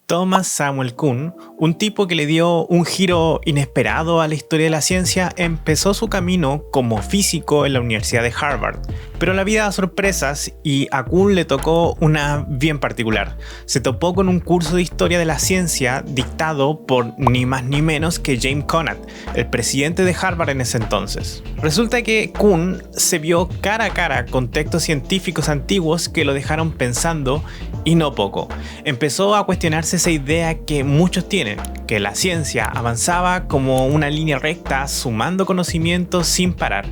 Thomas Samuel Kuhn, un tipo que le dio un giro inesperado a la historia de la ciencia, empezó su camino como físico en la Universidad de Harvard. Pero la vida da sorpresas y a Kuhn le tocó una bien particular. Se topó con un curso de historia de la ciencia dictado por ni más ni menos que James Conant, el presidente de Harvard en ese entonces. Resulta que Kuhn se vio cara a cara con textos científicos antiguos que lo dejaron pensando y no poco. Empezó a cuestionarse esa idea que muchos tienen, que la ciencia avanzaba como una línea recta sumando conocimientos sin parar.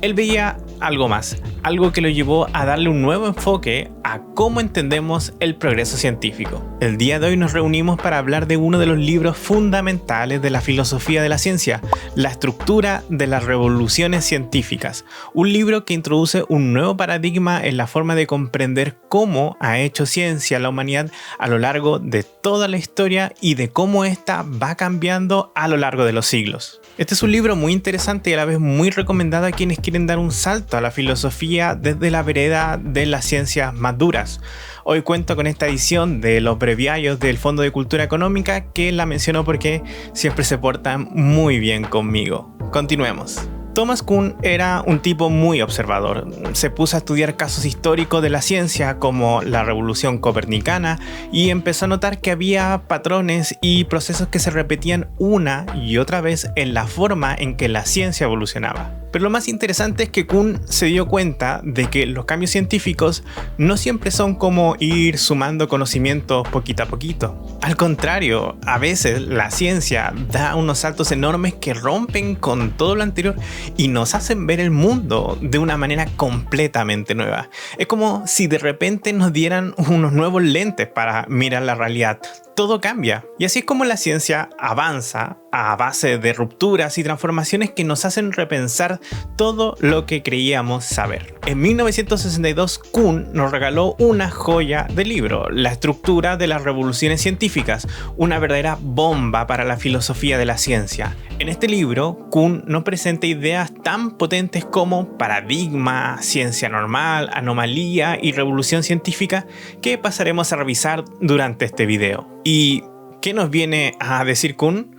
Él veía algo más, algo que lo llevó a darle un nuevo enfoque a cómo entendemos el progreso científico. El día de hoy nos reunimos para hablar de uno de los libros fundamentales de la filosofía de la ciencia, La estructura de las revoluciones científicas, un libro que introduce un nuevo paradigma en la forma de comprender cómo ha hecho ciencia la humanidad a lo largo de toda la historia y de cómo ésta va cambiando a lo largo de los siglos. Este es un libro muy interesante y a la vez muy recomendado a quienes quieren dar un salto a la filosofía desde la vereda de las ciencias más duras. Hoy cuento con esta edición de los breviarios del Fondo de Cultura Económica que la menciono porque siempre se portan muy bien conmigo. Continuemos. Thomas Kuhn era un tipo muy observador. Se puso a estudiar casos históricos de la ciencia como la revolución copernicana y empezó a notar que había patrones y procesos que se repetían una y otra vez en la forma en que la ciencia evolucionaba. Pero lo más interesante es que Kuhn se dio cuenta de que los cambios científicos no siempre son como ir sumando conocimientos poquito a poquito. Al contrario, a veces la ciencia da unos saltos enormes que rompen con todo lo anterior y nos hacen ver el mundo de una manera completamente nueva. Es como si de repente nos dieran unos nuevos lentes para mirar la realidad. Todo cambia. Y así es como la ciencia avanza a base de rupturas y transformaciones que nos hacen repensar todo lo que creíamos saber. En 1962, Kuhn nos regaló una joya de libro, La estructura de las revoluciones científicas, una verdadera bomba para la filosofía de la ciencia. En este libro, Kuhn nos presenta ideas tan potentes como paradigma, ciencia normal, anomalía y revolución científica que pasaremos a revisar durante este video. ¿Y qué nos viene a decir Kuhn?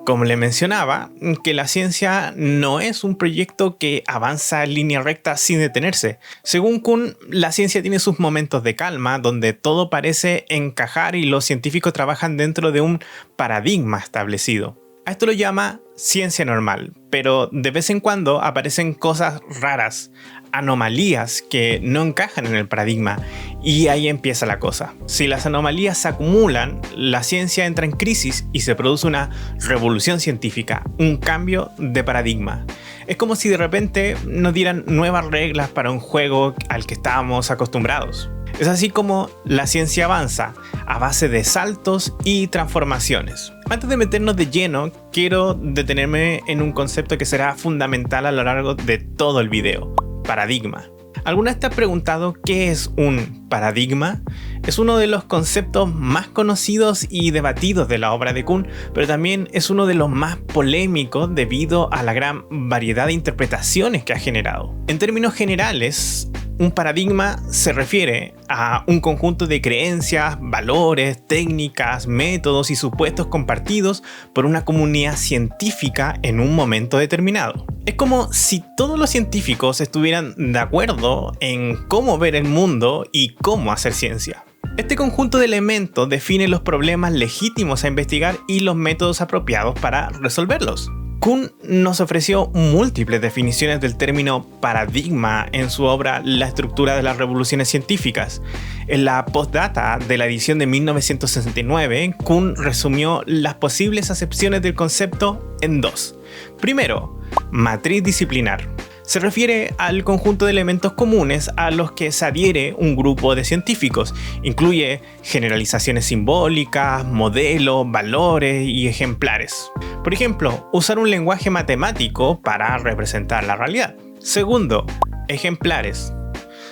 Como le mencionaba, que la ciencia no es un proyecto que avanza en línea recta sin detenerse. Según Kuhn, la ciencia tiene sus momentos de calma, donde todo parece encajar y los científicos trabajan dentro de un paradigma establecido. A esto lo llama ciencia normal, pero de vez en cuando aparecen cosas raras, anomalías que no encajan en el paradigma, y ahí empieza la cosa. Si las anomalías se acumulan, la ciencia entra en crisis y se produce una revolución científica, un cambio de paradigma. Es como si de repente nos dieran nuevas reglas para un juego al que estábamos acostumbrados. Es así como la ciencia avanza, a base de saltos y transformaciones. Antes de meternos de lleno, quiero detenerme en un concepto que será fundamental a lo largo de todo el video: paradigma. ¿Alguna vez te has preguntado qué es un paradigma? Es uno de los conceptos más conocidos y debatidos de la obra de Kuhn, pero también es uno de los más polémicos debido a la gran variedad de interpretaciones que ha generado. En términos generales, un paradigma se refiere a un conjunto de creencias, valores, técnicas, métodos y supuestos compartidos por una comunidad científica en un momento determinado. Es como si todos los científicos estuvieran de acuerdo en cómo ver el mundo y cómo hacer ciencia. Este conjunto de elementos define los problemas legítimos a investigar y los métodos apropiados para resolverlos. Kuhn nos ofreció múltiples definiciones del término paradigma en su obra La estructura de las revoluciones científicas. En la postdata de la edición de 1969, Kuhn resumió las posibles acepciones del concepto en dos. Primero, matriz disciplinar. Se refiere al conjunto de elementos comunes a los que se adhiere un grupo de científicos. Incluye generalizaciones simbólicas, modelos, valores y ejemplares. Por ejemplo, usar un lenguaje matemático para representar la realidad. Segundo, ejemplares.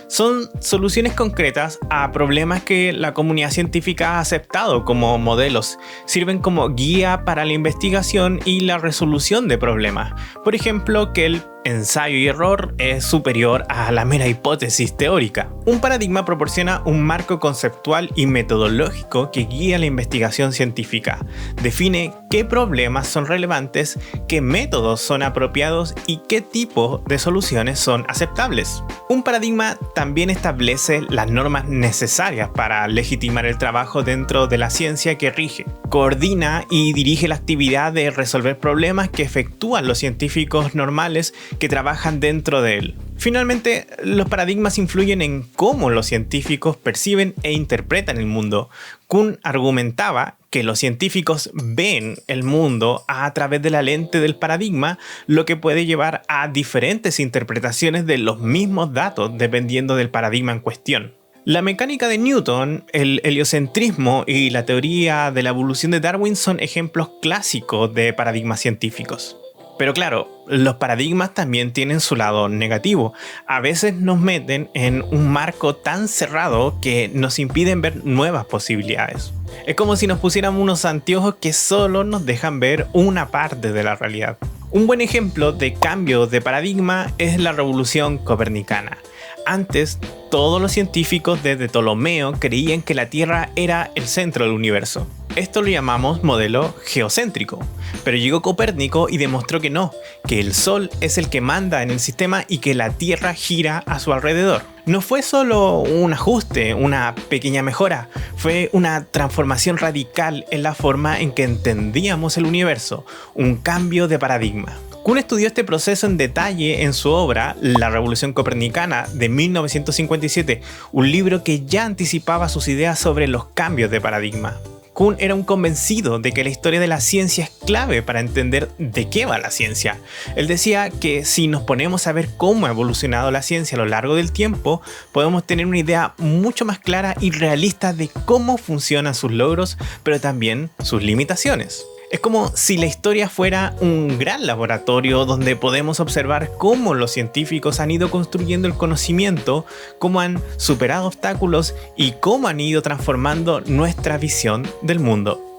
Son soluciones concretas a problemas que la comunidad científica ha aceptado como modelos. Sirven como guía para la investigación y la resolución de problemas. Por ejemplo, que el ensayo y error es superior a la mera hipótesis teórica. Un paradigma proporciona un marco conceptual y metodológico que guía la investigación científica, define qué problemas son relevantes, qué métodos son apropiados y qué tipo de soluciones son aceptables. Un paradigma también establece las normas necesarias para legitimar el trabajo dentro de la ciencia que rige, coordina y dirige la actividad de resolver problemas que efectúan los científicos normales que trabajan dentro de él. Finalmente, los paradigmas influyen en cómo los científicos perciben e interpretan el mundo. Kuhn argumentaba que los científicos ven el mundo a través de la lente del paradigma, lo que puede llevar a diferentes interpretaciones de los mismos datos dependiendo del paradigma en cuestión. La mecánica de Newton, el heliocentrismo y la teoría de la evolución de Darwin son ejemplos clásicos de paradigmas científicos. Pero claro, los paradigmas también tienen su lado negativo. A veces nos meten en un marco tan cerrado que nos impiden ver nuevas posibilidades. Es como si nos pusiéramos unos anteojos que solo nos dejan ver una parte de la realidad. Un buen ejemplo de cambio de paradigma es la revolución copernicana. Antes, todos los científicos desde Ptolomeo creían que la Tierra era el centro del universo. Esto lo llamamos modelo geocéntrico, pero llegó Copérnico y demostró que no, que el Sol es el que manda en el sistema y que la Tierra gira a su alrededor. No fue solo un ajuste, una pequeña mejora, fue una transformación radical en la forma en que entendíamos el universo, un cambio de paradigma. Kuhn estudió este proceso en detalle en su obra La Revolución Copernicana de 1957, un libro que ya anticipaba sus ideas sobre los cambios de paradigma. Kuhn era un convencido de que la historia de la ciencia es clave para entender de qué va la ciencia. Él decía que si nos ponemos a ver cómo ha evolucionado la ciencia a lo largo del tiempo, podemos tener una idea mucho más clara y realista de cómo funcionan sus logros, pero también sus limitaciones. Es como si la historia fuera un gran laboratorio donde podemos observar cómo los científicos han ido construyendo el conocimiento, cómo han superado obstáculos y cómo han ido transformando nuestra visión del mundo.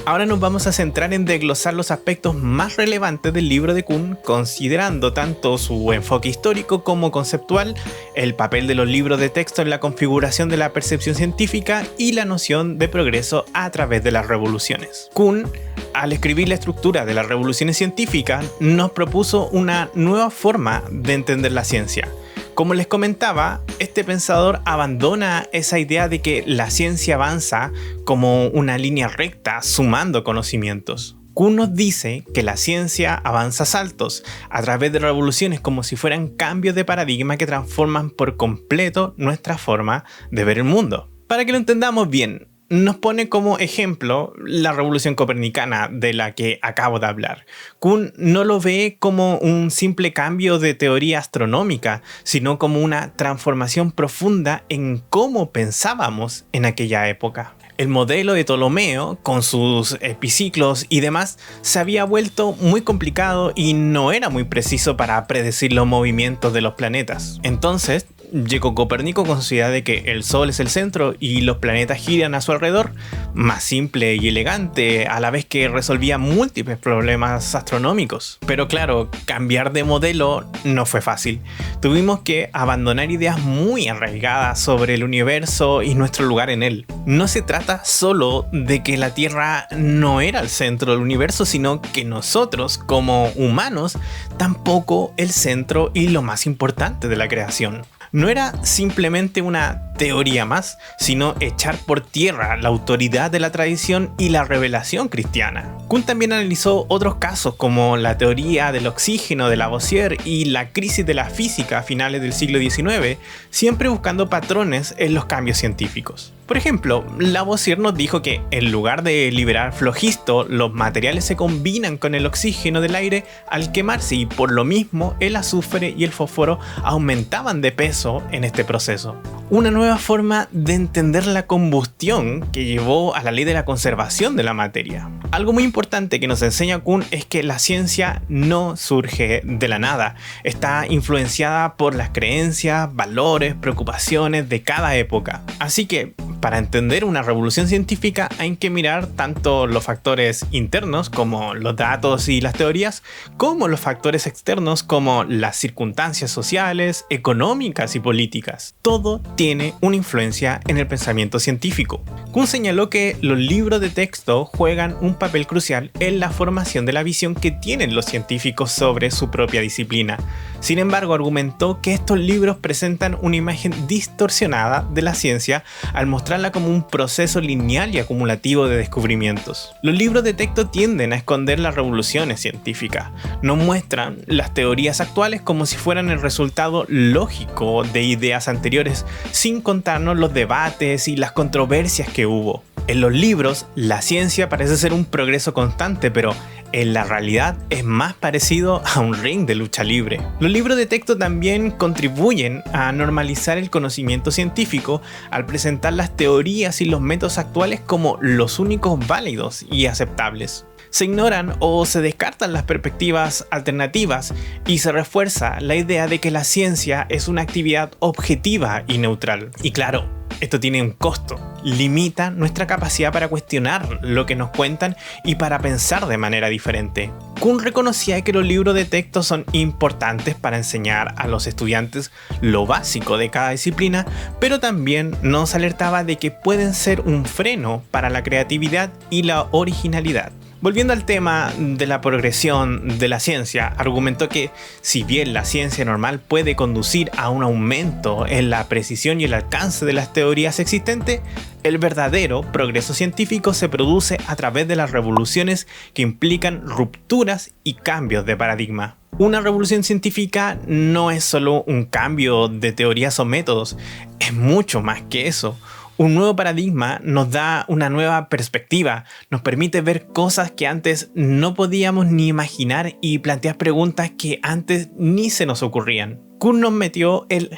Ahora nos vamos a centrar en desglosar los aspectos más relevantes del libro de Kuhn, considerando tanto su enfoque histórico como conceptual, el papel de los libros de texto en la configuración de la percepción científica y la noción de progreso a través de las revoluciones. Kuhn, al escribir la estructura de las revoluciones científicas, nos propuso una nueva forma de entender la ciencia. Como les comentaba, este pensador abandona esa idea de que la ciencia avanza como una línea recta sumando conocimientos. Kuhn nos dice que la ciencia avanza a saltos a través de revoluciones como si fueran cambios de paradigma que transforman por completo nuestra forma de ver el mundo. Para que lo entendamos bien, nos pone como ejemplo la revolución copernicana de la que acabo de hablar. Kuhn no lo ve como un simple cambio de teoría astronómica, sino como una transformación profunda en cómo pensábamos en aquella época. El modelo de Ptolomeo, con sus epiciclos y demás, se había vuelto muy complicado y no era muy preciso para predecir los movimientos de los planetas. Entonces, llegó Copérnico con su idea de que el Sol es el centro y los planetas giran a su alrededor, más simple y elegante, a la vez que resolvía múltiples problemas astronómicos. Pero claro, cambiar de modelo no fue fácil. Tuvimos que abandonar ideas muy arraigadas sobre el universo y nuestro lugar en él. No se trata solo de que la Tierra no era el centro del universo, sino que nosotros, como humanos, tampoco el centro y lo más importante de la creación. No era simplemente una teoría más, sino echar por tierra la autoridad de la tradición y la revelación cristiana. Kuhn también analizó otros casos como la teoría del oxígeno de Lavoisier y la crisis de la física a finales del siglo XIX, siempre buscando patrones en los cambios científicos. Por ejemplo, Lavoisier nos dijo que en lugar de liberar flogisto, los materiales se combinan con el oxígeno del aire al quemarse y por lo mismo el azufre y el fósforo aumentaban de peso en este proceso. una nueva forma de entender la combustión que llevó a la ley de la conservación de la materia. Algo muy importante que nos enseña Kuhn es que la ciencia no surge de la nada, está influenciada por las creencias, valores, preocupaciones de cada época. Así que, para entender una revolución científica hay que mirar tanto los factores internos como los datos y las teorías, como los factores externos como las circunstancias sociales, económicas y políticas. Todo tiene una influencia en el pensamiento científico. Kuhn señaló que los libros de texto juegan un papel crucial en la formación de la visión que tienen los científicos sobre su propia disciplina. Sin embargo, argumentó que estos libros presentan una imagen distorsionada de la ciencia al mostrarla como un proceso lineal y acumulativo de descubrimientos. Los libros de texto tienden a esconder las revoluciones científicas, nos muestran las teorías actuales como si fueran el resultado lógico de ideas anteriores, sin contarnos los debates y las controversias que hubo. En los libros, la ciencia parece ser un progreso constante, pero en la realidad es más parecido a un ring de lucha libre. Los libros de texto también contribuyen a normalizar el conocimiento científico al presentar las teorías y los métodos actuales como los únicos válidos y aceptables. Se ignoran o se descartan las perspectivas alternativas y se refuerza la idea de que la ciencia es una actividad objetiva y neutral. Y claro, esto tiene un costo, limita nuestra capacidad para cuestionar lo que nos cuentan y para pensar de manera diferente. Kuhn reconocía que los libros de texto son importantes para enseñar a los estudiantes lo básico de cada disciplina, pero también nos alertaba de que pueden ser un freno para la creatividad y la originalidad. Volviendo al tema de la progresión de la ciencia, argumentó que si bien la ciencia normal puede conducir a un aumento en la precisión y el alcance de las teorías existentes, el verdadero progreso científico se produce a través de las revoluciones que implican rupturas y cambios de paradigma. Una revolución científica no es solo un cambio de teorías o métodos, es mucho más que eso. Un nuevo paradigma nos da una nueva perspectiva, nos permite ver cosas que antes no podíamos ni imaginar y plantear preguntas que antes ni se nos ocurrían. Kuhn nos metió en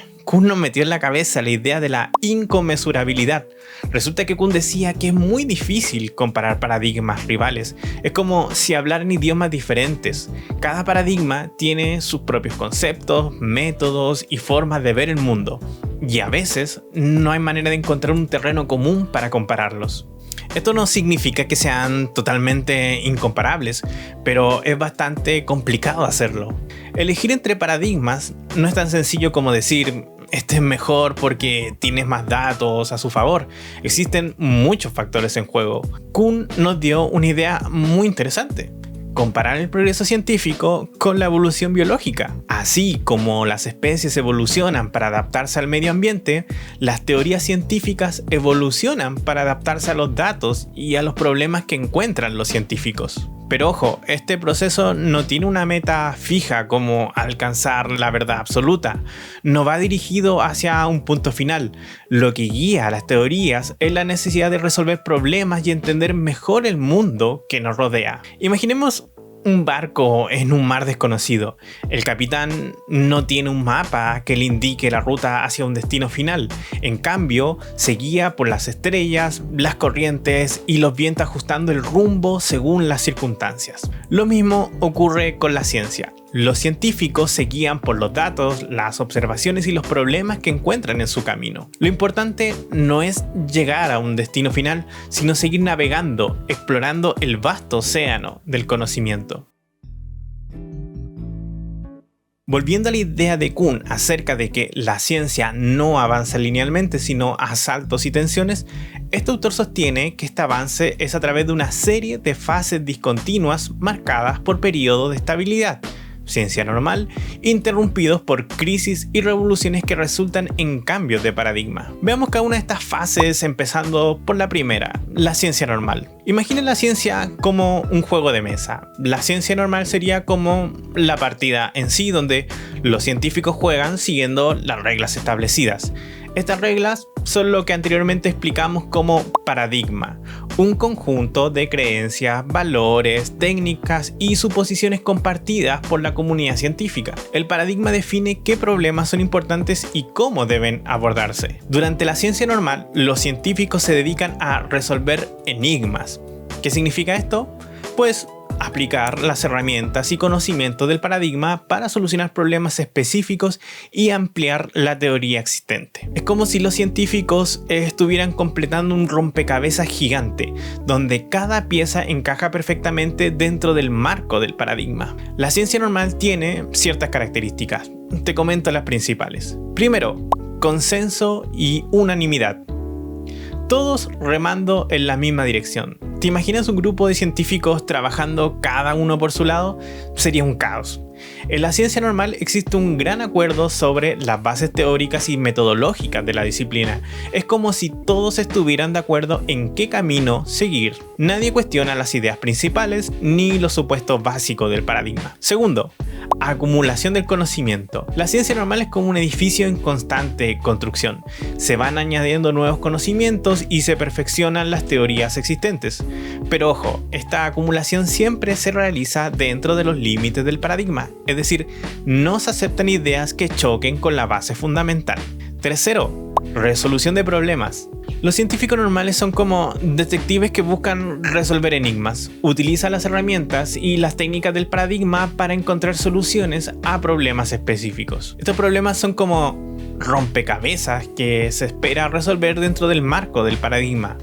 la cabeza la idea de la inconmensurabilidad. Resulta que Kuhn decía que es muy difícil comparar paradigmas rivales. Es como si hablaran idiomas diferentes. Cada paradigma tiene sus propios conceptos, métodos y formas de ver el mundo. Y a veces no hay manera de encontrar un terreno común para compararlos. Esto no significa que sean totalmente incomparables, pero es bastante complicado hacerlo. Elegir entre paradigmas no es tan sencillo como decir este es mejor porque tienes más datos a su favor. Existen muchos factores en juego. Kuhn nos dio una idea muy interesante: comparar el progreso científico con la evolución biológica. Así como las especies evolucionan para adaptarse al medio ambiente, las teorías científicas evolucionan para adaptarse a los datos y a los problemas que encuentran los científicos. Pero ojo, este proceso no tiene una meta fija como alcanzar la verdad absoluta. No va dirigido hacia un punto final. Lo que guía a las teorías es la necesidad de resolver problemas y entender mejor el mundo que nos rodea. Imaginemos un barco en un mar desconocido. El capitán no tiene un mapa que le indique la ruta hacia un destino final. En cambio, se guía por las estrellas, las corrientes y los vientos, ajustando el rumbo según las circunstancias. Lo mismo ocurre con la ciencia. Los científicos se guían por los datos, las observaciones y los problemas que encuentran en su camino. Lo importante no es llegar a un destino final, sino seguir navegando, explorando el vasto océano del conocimiento. Volviendo a la idea de Kuhn acerca de que la ciencia no avanza linealmente sino a saltos y tensiones, este autor sostiene que este avance es a través de una serie de fases discontinuas marcadas por periodos de estabilidad, ciencia normal, interrumpidos por crisis y revoluciones que resultan en cambios de paradigma. Veamos cada una de estas fases, empezando por la primera, la ciencia normal. Imaginen la ciencia como un juego de mesa. La ciencia normal sería como la partida en sí, donde los científicos juegan siguiendo las reglas establecidas. Estas reglas son lo que anteriormente explicamos como paradigma, un conjunto de creencias, valores, técnicas y suposiciones compartidas por la comunidad científica. El paradigma define qué problemas son importantes y cómo deben abordarse. Durante la ciencia normal, los científicos se dedican a resolver enigmas. ¿Qué significa esto? Pues aplicar las herramientas y conocimientos del paradigma para solucionar problemas específicos y ampliar la teoría existente. Es como si los científicos estuvieran completando un rompecabezas gigante, donde cada pieza encaja perfectamente dentro del marco del paradigma. La ciencia normal tiene ciertas características. Te comento las principales. Primero, consenso y unanimidad. Todos remando en la misma dirección. ¿Te imaginas un grupo de científicos trabajando cada uno por su lado? Sería un caos. En la ciencia normal existe un gran acuerdo sobre las bases teóricas y metodológicas de la disciplina. Es como si todos estuvieran de acuerdo en qué camino seguir. Nadie cuestiona las ideas principales ni los supuestos básicos del paradigma. Segundo, acumulación del conocimiento. La ciencia normal es como un edificio en constante construcción. Se van añadiendo nuevos conocimientos y se perfeccionan las teorías existentes. Pero ojo, esta acumulación siempre se realiza dentro de los límites del paradigma. Es decir, no se aceptan ideas que choquen con la base fundamental. Tercero, resolución de problemas. Los científicos normales son como detectives que buscan resolver enigmas. Utilizan las herramientas y las técnicas del paradigma para encontrar soluciones a problemas específicos. Estos problemas son como rompecabezas que se espera resolver dentro del marco del paradigma.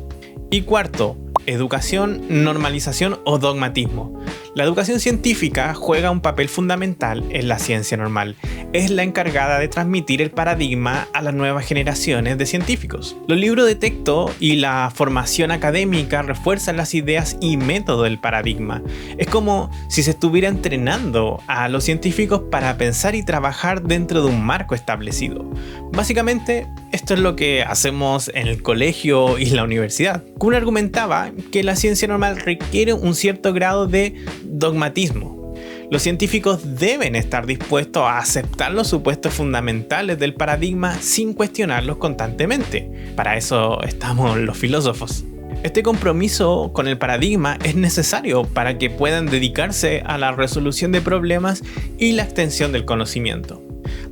Y cuarto, educación, normalización o dogmatismo. La educación científica juega un papel fundamental en la ciencia normal. Es la encargada de transmitir el paradigma a las nuevas generaciones de científicos. Los libros de texto y la formación académica refuerzan las ideas y métodos del paradigma. Es como si se estuviera entrenando a los científicos para pensar y trabajar dentro de un marco establecido. Básicamente, esto es lo que hacemos en el colegio y la universidad. Kuhn argumentaba que la ciencia normal requiere un cierto grado de dogmatismo. Los científicos deben estar dispuestos a aceptar los supuestos fundamentales del paradigma sin cuestionarlos constantemente. Para eso estamos los filósofos. Este compromiso con el paradigma es necesario para que puedan dedicarse a la resolución de problemas y la extensión del conocimiento.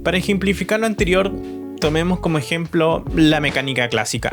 Para ejemplificar lo anterior, tomemos como ejemplo la mecánica clásica.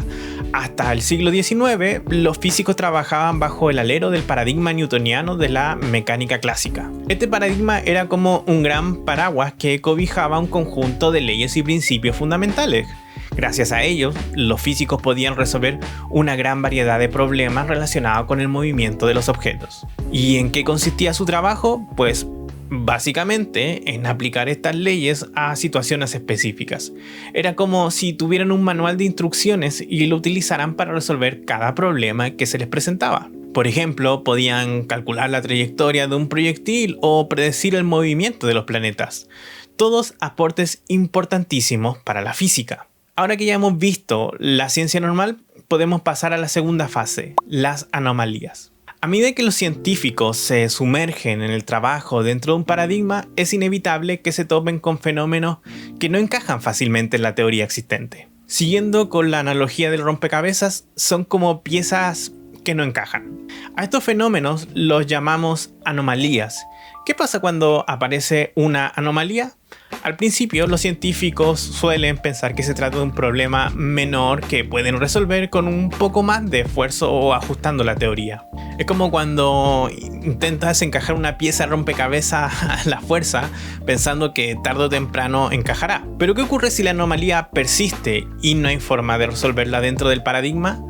Hasta el siglo XIX, los físicos trabajaban bajo el alero del paradigma newtoniano de la mecánica clásica. Este paradigma era como un gran paraguas que cobijaba un conjunto de leyes y principios fundamentales. Gracias a ellos, los físicos podían resolver una gran variedad de problemas relacionados con el movimiento de los objetos. ¿Y en qué consistía su trabajo? Pues básicamente en aplicar estas leyes a situaciones específicas. Era como si tuvieran un manual de instrucciones y lo utilizaran para resolver cada problema que se les presentaba. Por ejemplo, podían calcular la trayectoria de un proyectil o predecir el movimiento de los planetas. Todos aportes importantísimos para la física. Ahora que ya hemos visto la ciencia normal, podemos pasar a la segunda fase, las anomalías. A medida que los científicos se sumergen en el trabajo dentro de un paradigma, es inevitable que se topen con fenómenos que no encajan fácilmente en la teoría existente. Siguiendo con la analogía del rompecabezas, son como piezas que no encajan. A estos fenómenos los llamamos anomalías. ¿Qué pasa cuando aparece una anomalía? Al principio, los científicos suelen pensar que se trata de un problema menor que pueden resolver con un poco más de esfuerzo o ajustando la teoría. Es como cuando intentas encajar una pieza de rompecabezas a la fuerza, pensando que tarde o temprano encajará. Pero ¿qué ocurre si la anomalía persiste y no hay forma de resolverla dentro del paradigma?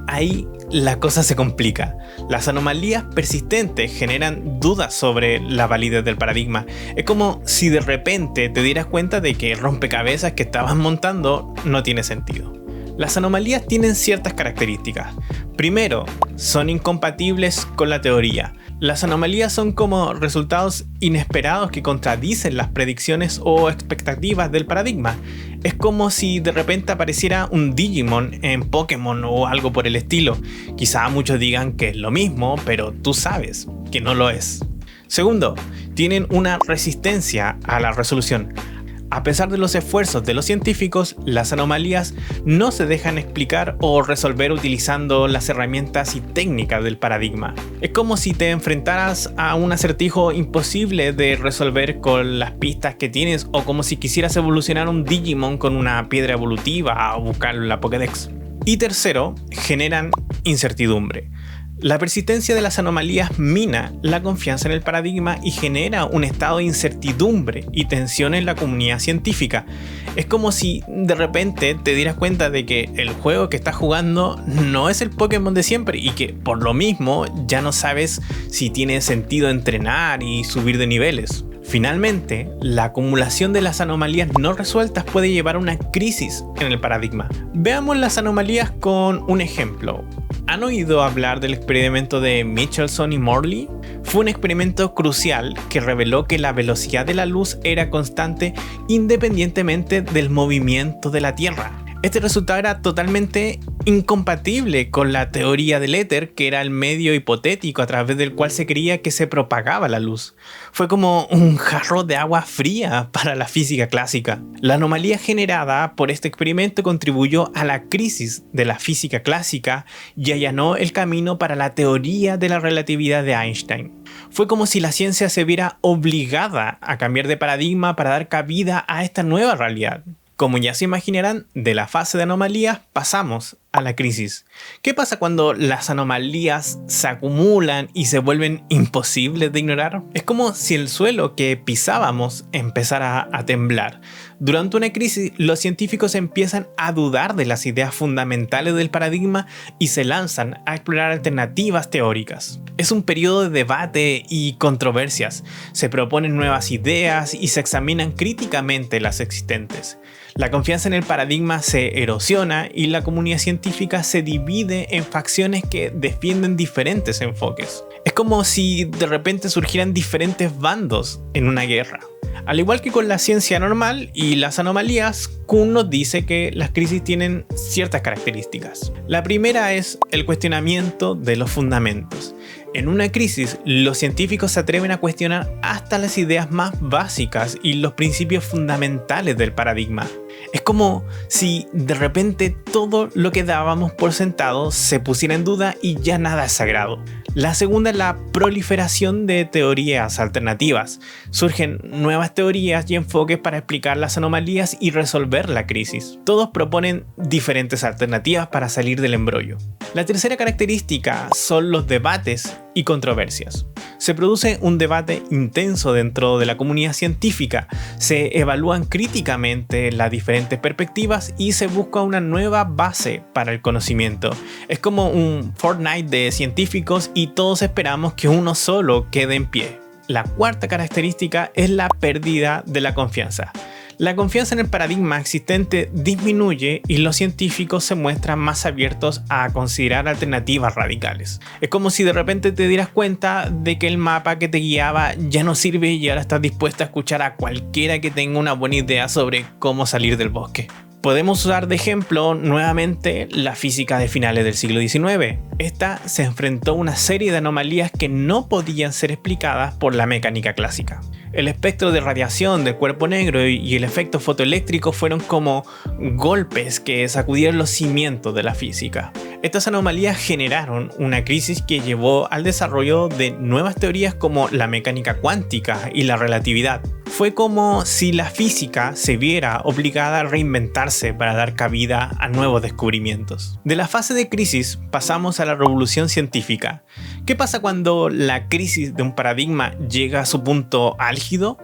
Ahí la cosa se complica. Las anomalías persistentes generan dudas sobre la validez del paradigma. Es como si de repente te dieras cuenta de que el rompecabezas que estabas montando no tiene sentido. Las anomalías tienen ciertas características. Primero, son incompatibles con la teoría. Las anomalías son como resultados inesperados que contradicen las predicciones o expectativas del paradigma. Es como si de repente apareciera un Digimon en Pokémon o algo por el estilo. Quizá muchos digan que es lo mismo, pero tú sabes que no lo es. Segundo, tienen una resistencia a la resolución. A pesar de los esfuerzos de los científicos, las anomalías no se dejan explicar o resolver utilizando las herramientas y técnicas del paradigma. Es como si te enfrentaras a un acertijo imposible de resolver con las pistas que tienes, o como si quisieras evolucionar un Digimon con una piedra evolutiva o buscarlo en la Pokédex. Y tercero, generan incertidumbre. La persistencia de las anomalías mina la confianza en el paradigma y genera un estado de incertidumbre y tensión en la comunidad científica. Es como si de repente te dieras cuenta de que el juego que estás jugando no es el Pokémon de siempre y que por lo mismo ya no sabes si tiene sentido entrenar y subir de niveles. Finalmente, la acumulación de las anomalías no resueltas puede llevar a una crisis en el paradigma. Veamos las anomalías con un ejemplo. ¿Han oído hablar del experimento de Michelson y Morley? Fue un experimento crucial que reveló que la velocidad de la luz era constante independientemente del movimiento de la Tierra. Este resultado era totalmente incompatible con la teoría del éter, que era el medio hipotético a través del cual se creía que se propagaba la luz. Fue como un jarro de agua fría para la física clásica. La anomalía generada por este experimento contribuyó a la crisis de la física clásica y allanó el camino para la teoría de la relatividad de Einstein. Fue como si la ciencia se viera obligada a cambiar de paradigma para dar cabida a esta nueva realidad. Como ya se imaginarán, de la fase de anomalías pasamos a la crisis. ¿Qué pasa cuando las anomalías se acumulan y se vuelven imposibles de ignorar? Es como si el suelo que pisábamos empezara a temblar. Durante una crisis, los científicos empiezan a dudar de las ideas fundamentales del paradigma y se lanzan a explorar alternativas teóricas. Es un periodo de debate y controversias. Se proponen nuevas ideas y se examinan críticamente las existentes. La confianza en el paradigma se erosiona y la comunidad científica se divide en facciones que defienden diferentes enfoques. Es como si de repente surgieran diferentes bandos en una guerra. Al igual que con la ciencia normal y las anomalías, Kuhn nos dice que las crisis tienen ciertas características. La primera es el cuestionamiento de los fundamentos. En una crisis, los científicos se atreven a cuestionar hasta las ideas más básicas y los principios fundamentales del paradigma. Es como si de repente todo lo que dábamos por sentado se pusiera en duda y ya nada es sagrado. La segunda es la proliferación de teorías alternativas. Surgen nuevas teorías y enfoques para explicar las anomalías y resolver la crisis. Todos proponen diferentes alternativas para salir del embrollo. La tercera característica son los debates y controversias. Se produce un debate intenso dentro de la comunidad científica, se evalúan críticamente las diferentes perspectivas y se busca una nueva base para el conocimiento. Es como un Fortnite de científicos y todos esperamos que uno solo quede en pie. La cuarta característica es la pérdida de la confianza. La confianza en el paradigma existente disminuye y los científicos se muestran más abiertos a considerar alternativas radicales. Es como si de repente te dieras cuenta de que el mapa que te guiaba ya no sirve y ahora estás dispuesto a escuchar a cualquiera que tenga una buena idea sobre cómo salir del bosque. Podemos usar de ejemplo nuevamente la física de finales del siglo XIX. Esta se enfrentó a una serie de anomalías que no podían ser explicadas por la mecánica clásica. El espectro de radiación del cuerpo negro y el efecto fotoeléctrico fueron como golpes que sacudieron los cimientos de la física. Estas anomalías generaron una crisis que llevó al desarrollo de nuevas teorías como la mecánica cuántica y la relatividad. Fue como si la física se viera obligada a reinventarse para dar cabida a nuevos descubrimientos. De la fase de crisis pasamos a la revolución científica. ¿Qué pasa cuando la crisis de un paradigma llega a su punto álgido?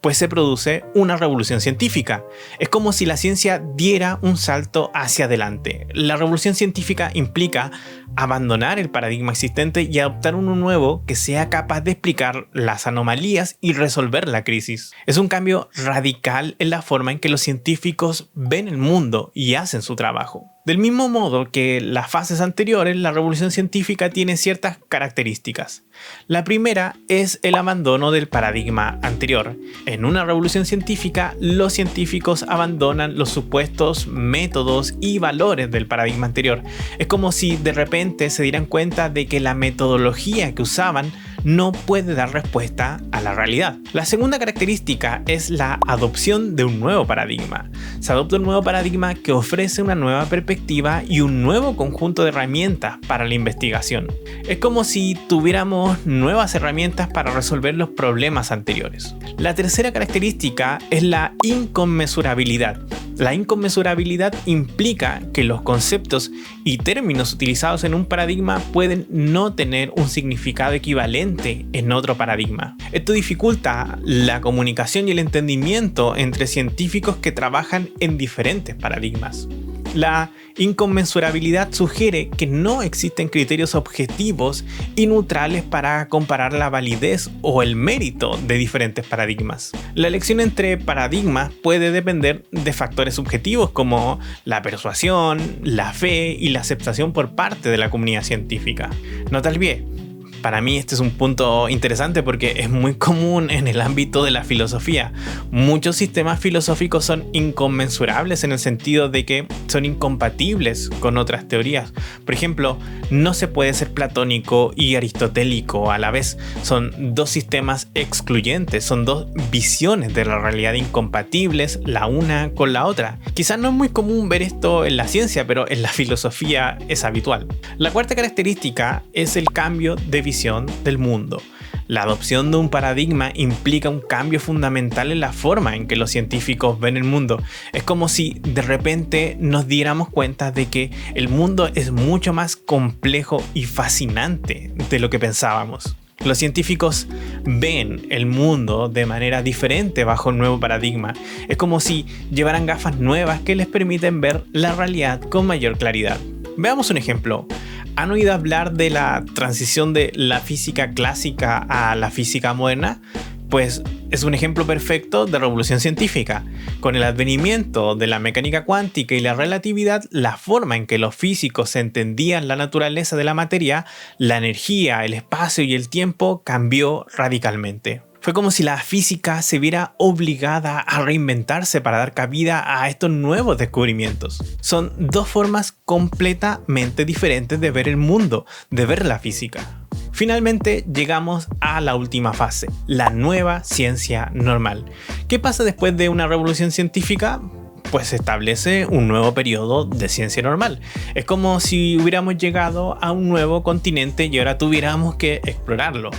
Pues se produce una revolución científica. Es como si la ciencia diera un salto hacia adelante. La revolución científica implica abandonar el paradigma existente y adoptar uno nuevo que sea capaz de explicar las anomalías y resolver la crisis. Es un cambio radical en la forma en que los científicos ven el mundo y hacen su trabajo. Del mismo modo que las fases anteriores, la revolución científica tiene ciertas características. La primera es el abandono del paradigma anterior. En una revolución científica, los científicos abandonan los supuestos métodos y valores del paradigma anterior. Es como si de repente se dieran cuenta de que la metodología que usaban no puede dar respuesta a la realidad. La segunda característica es la adopción de un nuevo paradigma. Se adopta un nuevo paradigma que ofrece una nueva perspectiva y un nuevo conjunto de herramientas para la investigación. Es como si tuviéramos nuevas herramientas para resolver los problemas anteriores. La tercera característica es la inconmensurabilidad. La inconmensurabilidad implica que los conceptos y términos utilizados en un paradigma pueden no tener un significado equivalente en otro paradigma. Esto dificulta la comunicación y el entendimiento entre científicos que trabajan en diferentes paradigmas. La inconmensurabilidad sugiere que no existen criterios objetivos y neutrales para comparar la validez o el mérito de diferentes paradigmas. La elección entre paradigmas puede depender de factores subjetivos como la persuasión, la fe y la aceptación por parte de la comunidad científica. No te olvides. Para mí este es un punto interesante porque es muy común en el ámbito de la filosofía. Muchos sistemas filosóficos son inconmensurables en el sentido de que son incompatibles con otras teorías. Por ejemplo, no se puede ser platónico y aristotélico a la vez. Son dos sistemas excluyentes, son dos visiones de la realidad incompatibles la una con la otra. Quizás no es muy común ver esto en la ciencia, pero en la filosofía es habitual. La cuarta característica es el cambio de visión del mundo. La adopción de un paradigma implica un cambio fundamental en la forma en que los científicos ven el mundo. Es como si de repente nos diéramos cuenta de que el mundo es mucho más complejo y fascinante de lo que pensábamos. Los científicos ven el mundo de manera diferente bajo el nuevo paradigma. Es como si llevaran gafas nuevas que les permiten ver la realidad con mayor claridad. Veamos un ejemplo. ¿Han oído hablar de la transición de la física clásica a la física moderna? Pues es un ejemplo perfecto de revolución científica. Con el advenimiento de la mecánica cuántica y la relatividad, la forma en que los físicos entendían la naturaleza de la materia, la energía, el espacio y el tiempo cambió radicalmente. Fue como si la física se viera obligada a reinventarse para dar cabida a estos nuevos descubrimientos. Son dos formas completamente diferentes de ver el mundo, de ver la física. Finalmente llegamos a la última fase, la nueva ciencia normal. ¿Qué pasa después de una revolución científica? Pues se establece un nuevo periodo de ciencia normal. Es como si hubiéramos llegado a un nuevo continente y ahora tuviéramos que explorarlo.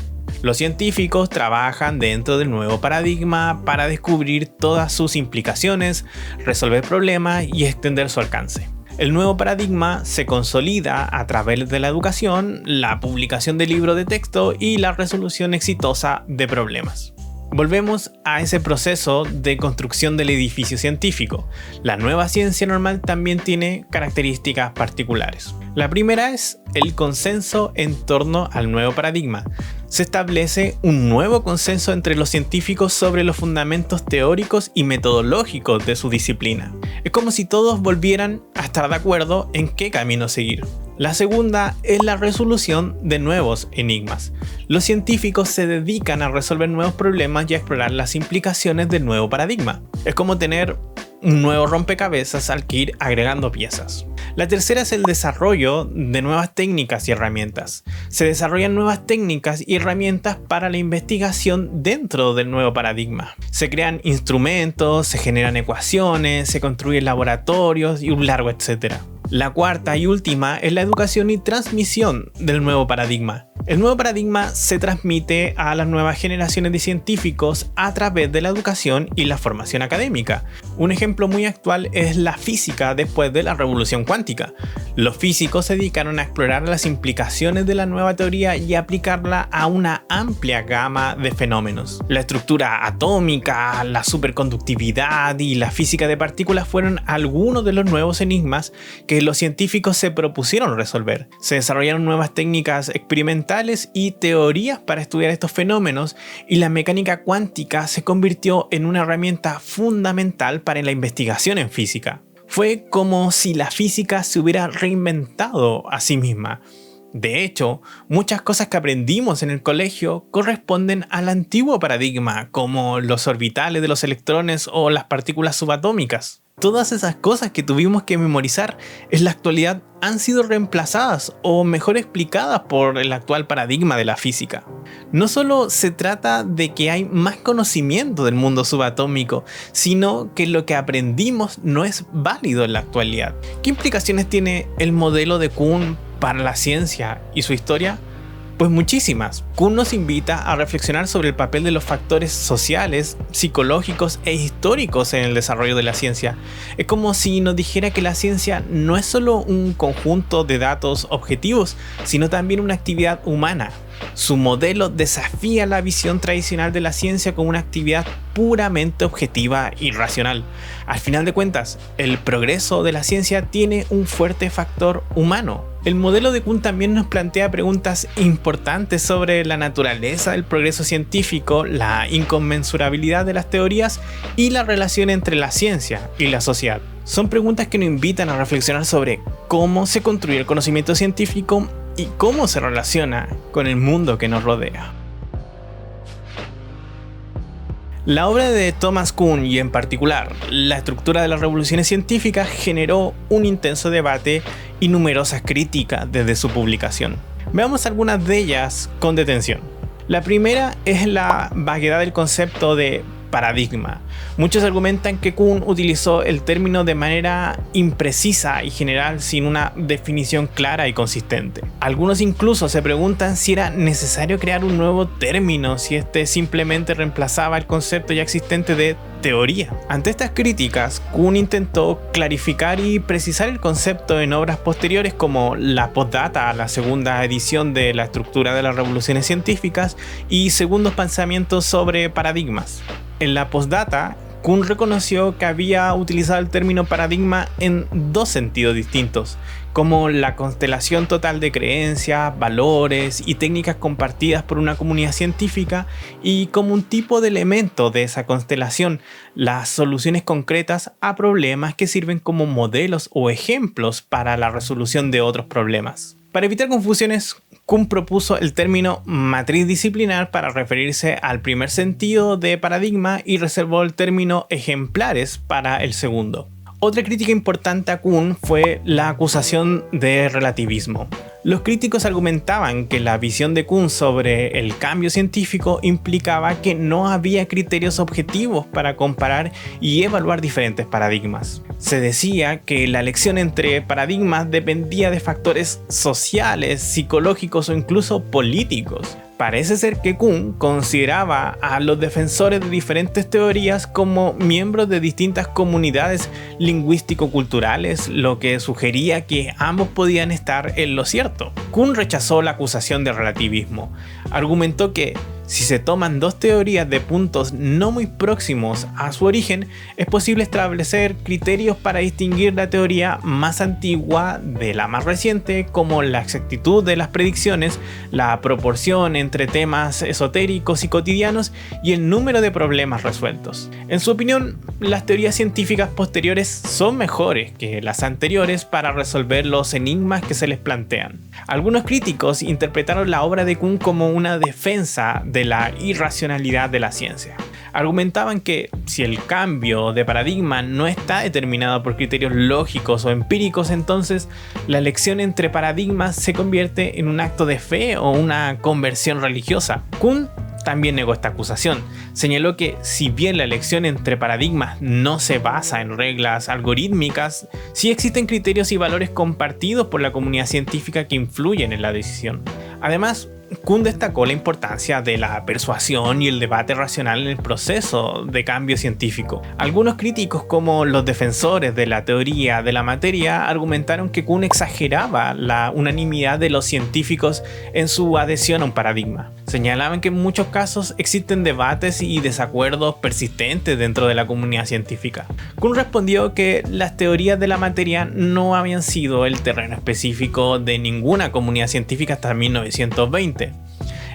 Los científicos trabajan dentro del nuevo paradigma para descubrir todas sus implicaciones, resolver problemas y extender su alcance. El nuevo paradigma se consolida a través de la educación, la publicación de libros de texto y la resolución exitosa de problemas. Volvemos a ese proceso de construcción del edificio científico. La nueva ciencia normal también tiene características particulares. La primera es el consenso en torno al nuevo paradigma. Se establece un nuevo consenso entre los científicos sobre los fundamentos teóricos y metodológicos de su disciplina. Es como si todos volvieran a estar de acuerdo en qué camino seguir. La segunda es la resolución de nuevos enigmas. Los científicos se dedican a resolver nuevos problemas y a explorar las implicaciones del nuevo paradigma. Es como tener un nuevo rompecabezas al que ir agregando piezas. La tercera es el desarrollo de nuevas técnicas y herramientas. Se desarrollan nuevas técnicas y herramientas para la investigación dentro del nuevo paradigma. Se crean instrumentos, se generan ecuaciones, se construyen laboratorios y un largo etcétera. La cuarta y última es la educación y transmisión del nuevo paradigma. El nuevo paradigma se transmite a las nuevas generaciones de científicos a través de la educación y la formación académica. Un ejemplo muy actual es la física después de la revolución cuántica. Los físicos se dedicaron a explorar las implicaciones de la nueva teoría y aplicarla a una amplia gama de fenómenos. La estructura atómica, la superconductividad y la física de partículas fueron algunos de los nuevos enigmas que los científicos se propusieron resolver. Se desarrollaron nuevas técnicas experimentales y teorías para estudiar estos fenómenos, y la mecánica cuántica se convirtió en una herramienta fundamental para la investigación en física. Fue como si la física se hubiera reinventado a sí misma. De hecho, muchas cosas que aprendimos en el colegio corresponden al antiguo paradigma, como los orbitales de los electrones o las partículas subatómicas. Todas esas cosas que tuvimos que memorizar en la actualidad han sido reemplazadas o mejor explicadas por el actual paradigma de la física. No solo se trata de que hay más conocimiento del mundo subatómico, sino que lo que aprendimos no es válido en la actualidad. ¿Qué implicaciones tiene el modelo de Kuhn para la ciencia y su historia? Pues muchísimas. Kuhn nos invita a reflexionar sobre el papel de los factores sociales, psicológicos e históricos en el desarrollo de la ciencia. Es como si nos dijera que la ciencia no es solo un conjunto de datos objetivos, sino también una actividad humana. Su modelo desafía la visión tradicional de la ciencia como una actividad puramente objetiva y racional. Al final de cuentas, el progreso de la ciencia tiene un fuerte factor humano. El modelo de Kuhn también nos plantea preguntas importantes sobre la naturaleza del progreso científico, la inconmensurabilidad de las teorías y la relación entre la ciencia y la sociedad. Son preguntas que nos invitan a reflexionar sobre cómo se construye el conocimiento científico y cómo se relaciona con el mundo que nos rodea. La obra de Thomas Kuhn y en particular la estructura de las revoluciones científicas generó un intenso debate y numerosas críticas desde su publicación. Veamos algunas de ellas con detención. La primera es la vaguedad del concepto de paradigma. Muchos argumentan que Kuhn utilizó el término de manera imprecisa y general sin una definición clara y consistente. Algunos incluso se preguntan si era necesario crear un nuevo término, si este simplemente reemplazaba el concepto ya existente de teoría. Ante estas críticas, Kuhn intentó clarificar y precisar el concepto en obras posteriores como la Postdata, la segunda edición de la estructura de las revoluciones científicas, y Segundos pensamientos sobre paradigmas. En la Postdata, Kuhn reconoció que había utilizado el término paradigma en dos sentidos distintos, como la constelación total de creencias, valores y técnicas compartidas por una comunidad científica, y como un tipo de elemento de esa constelación, las soluciones concretas a problemas que sirven como modelos o ejemplos para la resolución de otros problemas. Para evitar confusiones, Kuhn propuso el término matriz disciplinar para referirse al primer sentido de paradigma y reservó el término ejemplares para el segundo. Otra crítica importante a Kuhn fue la acusación de relativismo. Los críticos argumentaban que la visión de Kuhn sobre el cambio científico implicaba que no había criterios objetivos para comparar y evaluar diferentes paradigmas. Se decía que la elección entre paradigmas dependía de factores sociales, psicológicos o incluso políticos. Parece ser que Kuhn consideraba a los defensores de diferentes teorías como miembros de distintas comunidades lingüístico-culturales, lo que sugería que ambos podían estar en lo cierto. Kuhn rechazó la acusación de relativismo. Argumentó que si se toman dos teorías de puntos no muy próximos a su origen, es posible establecer criterios para distinguir la teoría más antigua de la más reciente, como la exactitud de las predicciones, la proporción entre temas esotéricos y cotidianos y el número de problemas resueltos. En su opinión, las teorías científicas posteriores son mejores que las anteriores para resolver los enigmas que se les plantean. Algunos críticos interpretaron la obra de Kuhn como una defensa de la irracionalidad de la ciencia. Argumentaban que si el cambio de paradigma no está determinado por criterios lógicos o empíricos, entonces la elección entre paradigmas se convierte en un acto de fe o una conversión religiosa. Kuhn también negó esta acusación. Señaló que si bien la elección entre paradigmas no se basa en reglas algorítmicas, sí existen criterios y valores compartidos por la comunidad científica que influyen en la decisión. Además, Kuhn destacó la importancia de la persuasión y el debate racional en el proceso de cambio científico. Algunos críticos, como los defensores de la teoría de la materia, argumentaron que Kuhn exageraba la unanimidad de los científicos en su adhesión a un paradigma. Señalaban que en muchos casos existen debates y desacuerdos persistentes dentro de la comunidad científica. Kuhn respondió que las teorías de la materia no habían sido el terreno específico de ninguna comunidad científica hasta 1920.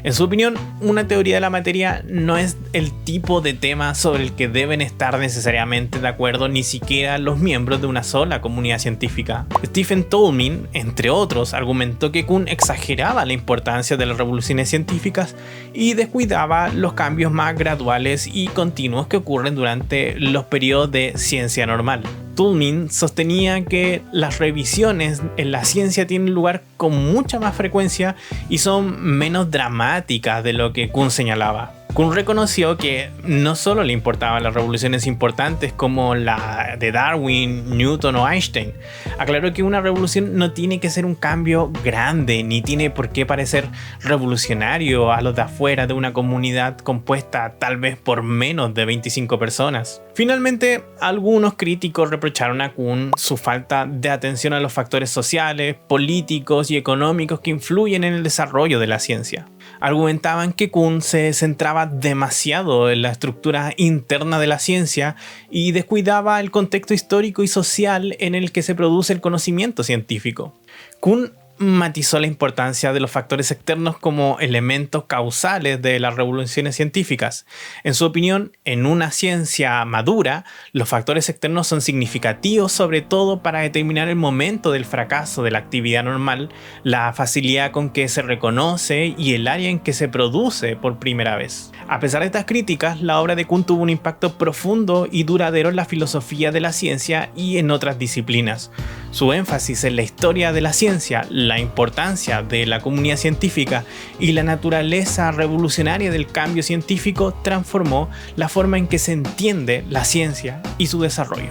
En su opinión, una teoría de la materia no es el tipo de tema sobre el que deben estar necesariamente de acuerdo ni siquiera los miembros de una sola comunidad científica. Stephen Toulmin, entre otros, argumentó que Kuhn exageraba la importancia de las revoluciones científicas y descuidaba los cambios más graduales y continuos que ocurren durante los periodos de ciencia normal. Toulmin sostenía que las revisiones en la ciencia tienen lugar con mucha más frecuencia y son menos dramáticas de lo que Kuhn señalaba. Kuhn reconoció que no solo le importaban las revoluciones importantes como la de Darwin, Newton o Einstein. Aclaró que una revolución no tiene que ser un cambio grande, ni tiene por qué parecer revolucionario a los de afuera de una comunidad compuesta tal vez por menos de 25 personas. Finalmente, algunos críticos reprocharon a Kuhn su falta de atención a los factores sociales, políticos y económicos que influyen en el desarrollo de la ciencia. Argumentaban que Kuhn se centraba demasiado en la estructura interna de la ciencia y descuidaba el contexto histórico y social en el que se produce el conocimiento científico. Kuhn matizó la importancia de los factores externos como elementos causales de las revoluciones científicas. En su opinión, en una ciencia madura, los factores externos son significativos sobre todo para determinar el momento del fracaso de la actividad normal, la facilidad con que se reconoce y el área en que se produce por primera vez. A pesar de estas críticas, la obra de Kuhn tuvo un impacto profundo y duradero en la filosofía de la ciencia y en otras disciplinas. Su énfasis en la historia de la ciencia, la importancia de la comunidad científica y la naturaleza revolucionaria del cambio científico transformó la forma en que se entiende la ciencia y su desarrollo.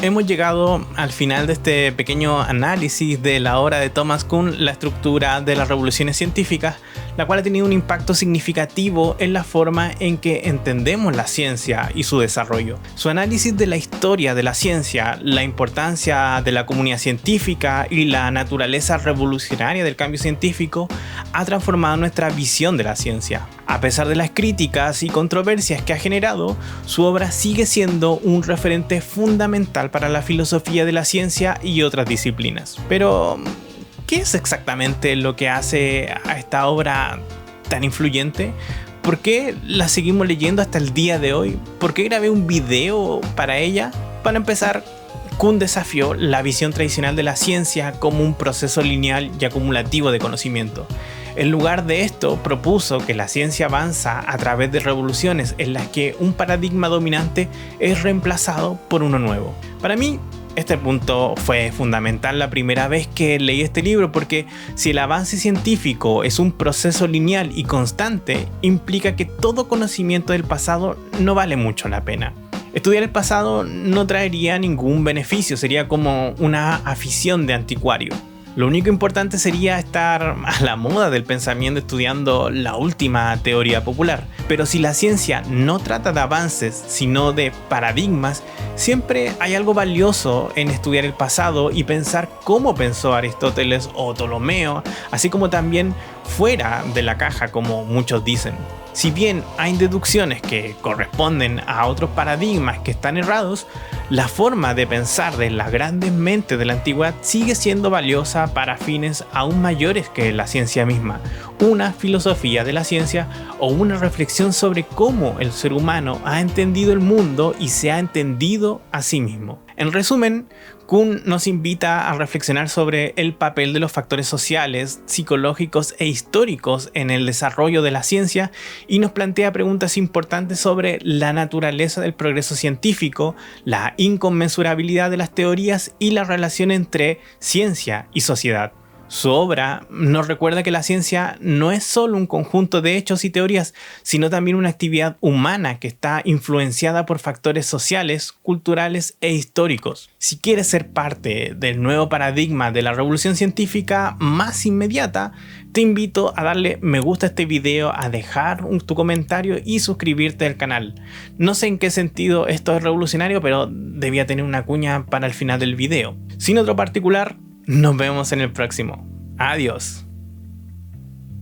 Hemos llegado al final de este pequeño análisis de la obra de Thomas Kuhn, La estructura de las revoluciones científicas, la cual ha tenido un impacto significativo en la forma en que entendemos la ciencia y su desarrollo. Su análisis de la historia de la ciencia, la importancia de la comunidad científica y la naturaleza revolucionaria del cambio científico ha transformado nuestra visión de la ciencia. A pesar de las críticas y controversias que ha generado, su obra sigue siendo un referente fundamental para la filosofía de la ciencia y otras disciplinas. Pero, ¿qué es exactamente lo que hace a esta obra tan influyente? ¿Por qué la seguimos leyendo hasta el día de hoy? ¿Por qué grabé un video para ella? Para empezar, Kuhn desafió la visión tradicional de la ciencia como un proceso lineal y acumulativo de conocimiento. En lugar de esto, propuso que la ciencia avanza a través de revoluciones en las que un paradigma dominante es reemplazado por uno nuevo. Para mí, este punto fue fundamental la primera vez que leí este libro, porque si el avance científico es un proceso lineal y constante, implica que todo conocimiento del pasado no vale mucho la pena. Estudiar el pasado no traería ningún beneficio, sería como una afición de anticuario. Lo único importante sería estar a la moda del pensamiento estudiando la última teoría popular. Pero si la ciencia no trata de avances, sino de paradigmas, siempre hay algo valioso en estudiar el pasado y pensar cómo pensó Aristóteles o Ptolomeo, así como también fuera de la caja, como muchos dicen. Si bien hay deducciones que corresponden a otros paradigmas que están errados, la forma de pensar de las grandes mentes de la antigüedad sigue siendo valiosa para fines aún mayores que la ciencia misma, una filosofía de la ciencia o una reflexión sobre cómo el ser humano ha entendido el mundo y se ha entendido a sí mismo. En resumen, Kuhn nos invita a reflexionar sobre el papel de los factores sociales, psicológicos e históricos en el desarrollo de la ciencia y nos plantea preguntas importantes sobre la naturaleza del progreso científico, la inconmensurabilidad de las teorías y la relación entre ciencia y sociedad. Su obra nos recuerda que la ciencia no es solo un conjunto de hechos y teorías, sino también una actividad humana que está influenciada por factores sociales, culturales e históricos. Si quieres ser parte del nuevo paradigma de la revolución científica más inmediata, te invito a darle me gusta a este video, a dejar tu comentario y suscribirte al canal. No sé en qué sentido esto es revolucionario, pero debía tener una cuña para el final del video. Sin otro particular, nos vemos en el próximo. Adiós.